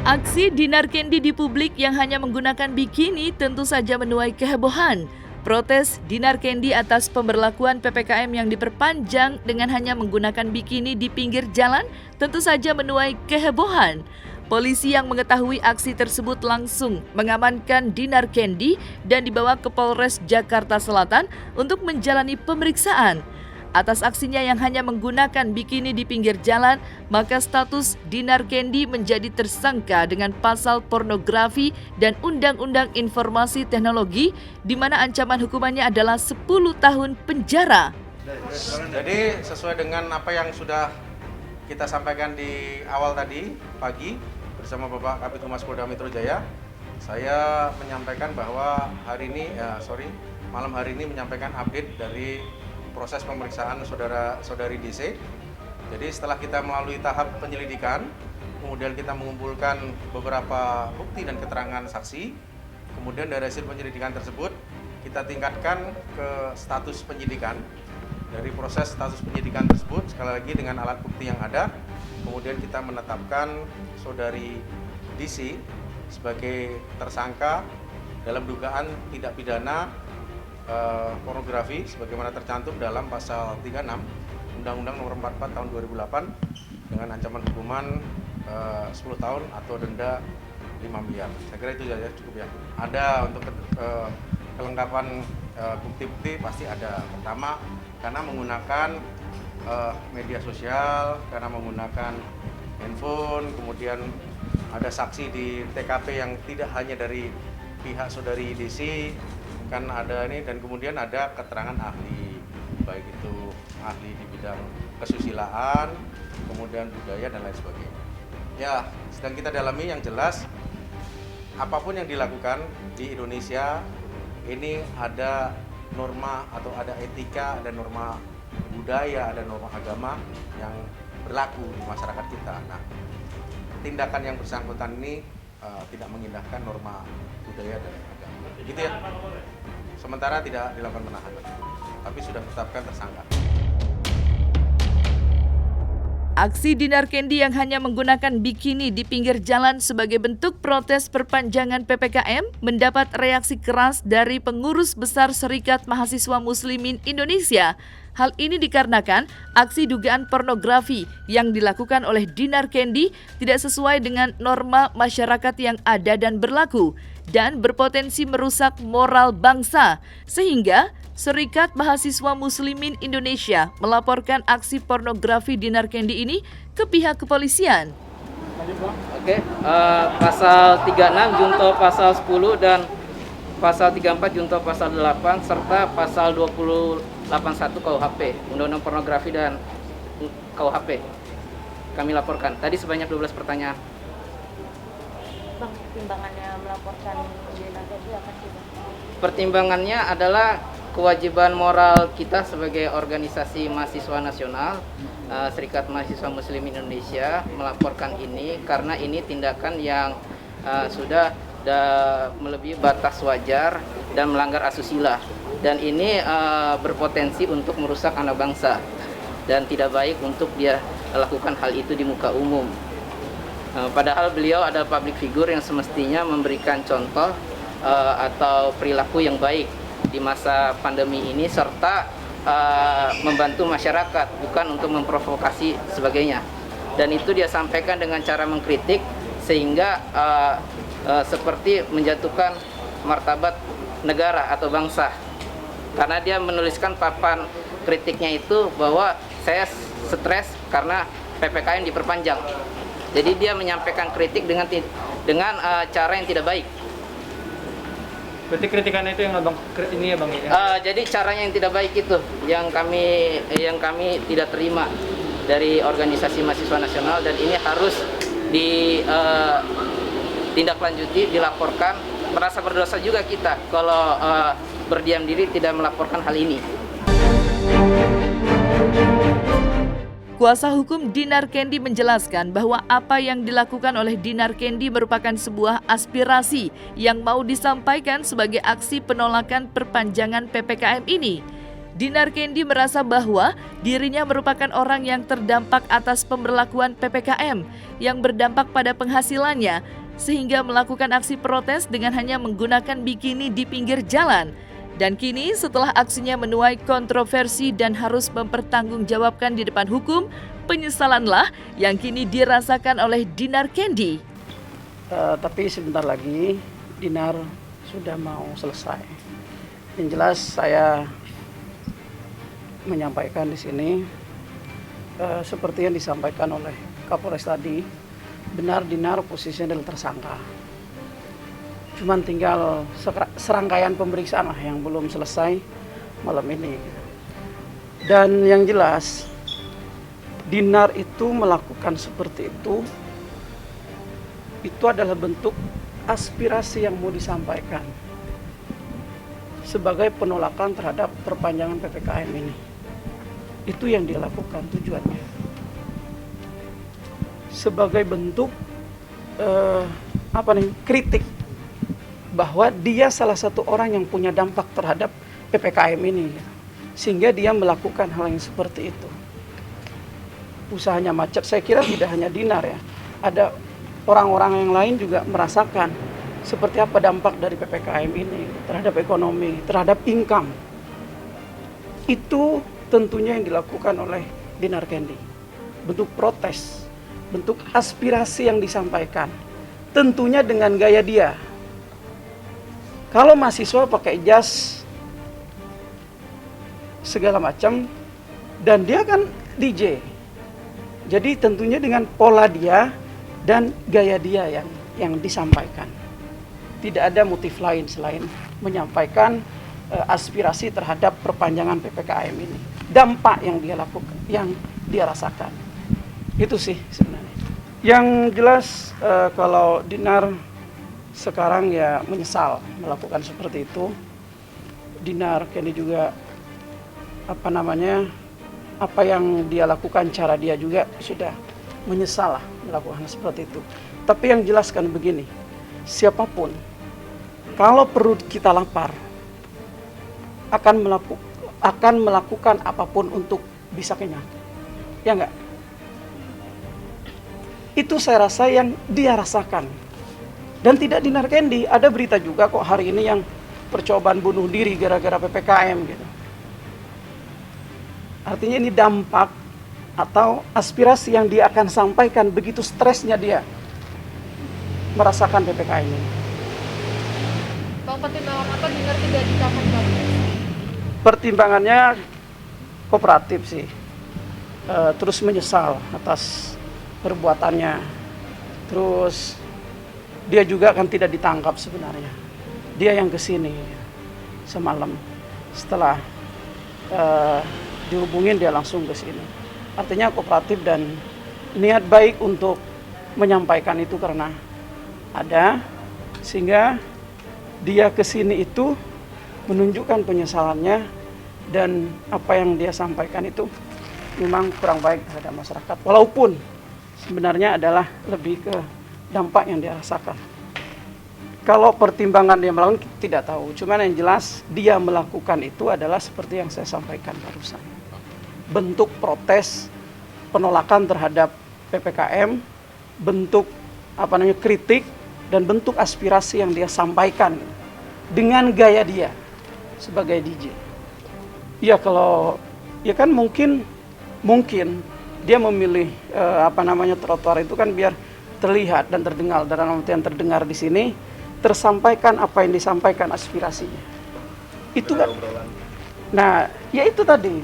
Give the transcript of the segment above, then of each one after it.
Aksi Dinar Kendi di publik yang hanya menggunakan bikini tentu saja menuai kehebohan. Protes Dinar Kendi atas pemberlakuan PPKM yang diperpanjang dengan hanya menggunakan bikini di pinggir jalan tentu saja menuai kehebohan. Polisi yang mengetahui aksi tersebut langsung mengamankan Dinar Kendi dan dibawa ke Polres Jakarta Selatan untuk menjalani pemeriksaan. Atas aksinya yang hanya menggunakan bikini di pinggir jalan, maka status Dinar Kendi menjadi tersangka dengan pasal pornografi dan Undang-Undang Informasi Teknologi, di mana ancaman hukumannya adalah 10 tahun penjara. Jadi sesuai dengan apa yang sudah kita sampaikan di awal tadi pagi bersama Bapak Kabid Humas Polda Metro Jaya, saya menyampaikan bahwa malam hari ini menyampaikan update dari proses pemeriksaan saudari DC. Jadi setelah kita melalui tahap penyelidikan, kemudian kita mengumpulkan beberapa bukti dan keterangan saksi, kemudian dari hasil penyelidikan tersebut kita tingkatkan ke status penyidikan. Dari proses status penyidikan tersebut, sekali lagi dengan alat bukti yang ada, kemudian kita menetapkan saudari DC sebagai tersangka dalam dugaan tindak pidana pornografi sebagaimana tercantum dalam pasal 36 Undang-Undang Nomor 44 Tahun 2008 dengan ancaman hukuman 10 tahun atau denda 5 miliar. Saya kira itu saja cukup ya. Ada untuk kelengkapan bukti-bukti pasti ada. Pertama, karena menggunakan media sosial, karena menggunakan handphone, kemudian ada saksi di TKP yang tidak hanya dari pihak saudari DC, kan ada ini, dan kemudian ada keterangan ahli, baik itu ahli di bidang kesusilaan, kemudian budaya dan lain sebagainya. Ya, sedang kita dalami. Yang jelas apapun yang dilakukan di Indonesia ini ada norma atau ada etika, ada norma budaya, ada norma agama yang berlaku di masyarakat kita. Nah, tindakan yang bersangkutan ini tidak mengindahkan norma budaya dan agama. Gitu ya. Sementara tidak dilakukan penahanan, tapi sudah ditetapkan tersangka. Aksi Dinar Kendi yang hanya menggunakan bikini di pinggir jalan sebagai bentuk protes perpanjangan PPKM mendapat reaksi keras dari pengurus besar Serikat Mahasiswa Muslimin Indonesia. Hal ini dikarenakan aksi dugaan pornografi yang dilakukan oleh Dinar Kendi tidak sesuai dengan norma masyarakat yang ada dan berlaku dan berpotensi merusak moral bangsa, sehingga Serikat Mahasiswa Muslimin Indonesia melaporkan aksi pornografi Dinar Kendi ini ke pihak kepolisian. Pasal 36 junto pasal 10 dan pasal 34 junto pasal 8 serta pasal 281 KUHP, Undang-Undang Pornografi dan KUHP. Kami laporkan. Tadi sebanyak 12 pertanyaan. Bang, pertimbangannya melaporkan Dinar Kendi apa sih, Bang? Pertimbangannya adalah kewajiban moral kita sebagai organisasi mahasiswa nasional, Serikat Mahasiswa Muslim Indonesia, melaporkan ini karena ini tindakan yang sudah melebihi batas wajar dan melanggar asusila, dan ini berpotensi untuk merusak anak bangsa dan tidak baik untuk dia lakukan hal itu di muka umum. Padahal beliau adalah public figure yang semestinya memberikan contoh atau perilaku yang baik di masa pandemi ini, serta membantu masyarakat, bukan untuk memprovokasi sebagainya. Dan itu dia sampaikan dengan cara mengkritik sehingga seperti menjatuhkan martabat negara atau bangsa. Karena dia menuliskan papan kritiknya itu bahwa saya stres karena PPKM diperpanjang. Jadi dia menyampaikan kritik dengan cara yang tidak baik. Berarti kritikannya itu yang Bang ini ya Bang ya? Jadi caranya yang tidak baik itu yang kami tidak terima dari organisasi mahasiswa nasional, dan ini harus ditindaklanjuti, dilaporkan. Merasa berdosa juga kita kalau berdiam diri tidak melaporkan hal ini. Kuasa hukum Dinar Kendi menjelaskan bahwa apa yang dilakukan oleh Dinar Kendi merupakan sebuah aspirasi yang mau disampaikan sebagai aksi penolakan perpanjangan PPKM ini. Dinar Kendi merasa bahwa dirinya merupakan orang yang terdampak atas pemberlakuan PPKM yang berdampak pada penghasilannya, sehingga melakukan aksi protes dengan hanya menggunakan bikini di pinggir jalan. Dan kini setelah aksinya menuai kontroversi dan harus mempertanggungjawabkan di depan hukum, penyesalanlah yang kini dirasakan oleh Dinar Kendi. Tapi sebentar lagi Dinar sudah mau selesai. Yang jelas saya menyampaikan di sini seperti yang disampaikan oleh Kapolres tadi, benar Dinar posisinya adalah tersangka. Cuman tinggal serangkaian pemeriksaan yang belum selesai malam ini. Dan yang jelas Dinar itu melakukan seperti itu adalah bentuk aspirasi yang mau disampaikan sebagai penolakan terhadap perpanjangan PPKM ini. Itu yang dia lakukan tujuannya. Sebagai bentuk kritik bahwa dia salah satu orang yang punya dampak terhadap PPKM ini, sehingga dia melakukan hal yang seperti itu. Usahanya macet, saya kira tidak hanya Dinar ya, ada orang-orang yang lain juga merasakan seperti apa dampak dari PPKM ini terhadap ekonomi, terhadap income. Itu tentunya yang dilakukan oleh Dinar Kendi. Bentuk protes, bentuk aspirasi yang disampaikan, tentunya dengan gaya dia. Kalau mahasiswa pakai jas segala macam dan dia kan DJ. Jadi tentunya dengan pola dia dan gaya dia yang disampaikan. Tidak ada motif lain selain menyampaikan aspirasi terhadap perpanjangan PPKM ini. Dampak yang dia lakukan, yang dia rasakan. Itu sih sebenarnya. Yang jelas kalau Dinar sekarang ya menyesal melakukan seperti itu. Dinar Kendi juga apa yang dia lakukan, cara dia juga sudah menyesal lah melakukan seperti itu. Tapi yang jelaskan begini, siapapun kalau perut kita lapar akan melakukan apapun untuk bisa kenyang, ya enggak? Itu saya rasa yang dia rasakan. Dan tidak Dinar Kendi, ada berita juga kok hari ini yang percobaan bunuh diri gara-gara PPKM gitu. Artinya ini dampak atau aspirasi yang dia akan sampaikan begitu stresnya dia merasakan PPKM ini. Bang, pertimbangan apa Dinar tidak ditahan Bang? Pertimbangannya kooperatif sih. Terus menyesal atas perbuatannya. Terus dia juga kan tidak ditangkap sebenarnya. Dia yang kesini semalam. Setelah dihubungin dia langsung ke sini. Artinya kooperatif dan niat baik untuk menyampaikan itu karena ada, sehingga dia kesini itu menunjukkan penyesalannya dan apa yang dia sampaikan itu memang kurang baik terhadap masyarakat. Walaupun sebenarnya adalah lebih ke dampak yang dia rasakan. Kalau pertimbangan dia melakukan tidak tahu. Cuman yang jelas dia melakukan itu adalah seperti yang saya sampaikan barusan. Bentuk protes, penolakan terhadap PPKM, bentuk kritik dan bentuk aspirasi yang dia sampaikan dengan gaya dia sebagai DJ. Ya kan mungkin dia memilih trotoar itu kan biar terlihat dan terdengar, dalam artian terdengar di sini, tersampaikan apa yang disampaikan aspirasinya. Itu kan. Nah, ya itu tadi.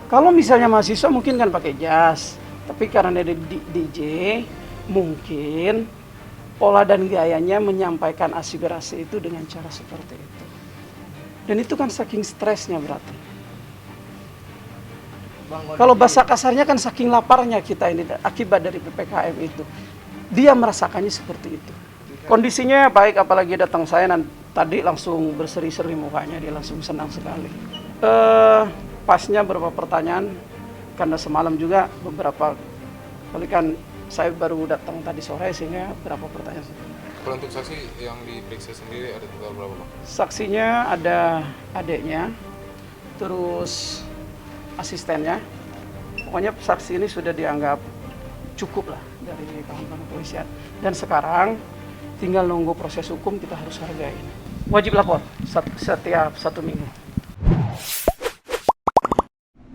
Kalau misalnya mahasiswa mungkin kan pakai jas, tapi karena dia DJ, mungkin pola dan gayanya menyampaikan aspirasi itu dengan cara seperti itu. Dan itu kan saking stresnya berarti. Kalau bahasa kasarnya kan saking laparnya kita ini akibat dari PPKM itu. Dia merasakannya seperti itu. Kondisinya baik, apalagi datang saya tadi langsung berseri-seri mukanya, dia langsung senang sekali. Pasnya beberapa pertanyaan karena semalam juga beberapa kali kan saya baru datang tadi sore sehingga beberapa pertanyaan. Kalau untuk saksi yang diperiksa sendiri ada total berapa, Bang? Saksinya ada adiknya, terus asistennya. Pokoknya saksi ini sudah dianggap cukup lah dari kawan-kawan kepolisian. Dan sekarang tinggal nunggu proses hukum, kita harus hargai. Wajib lapor setiap 1 minggu.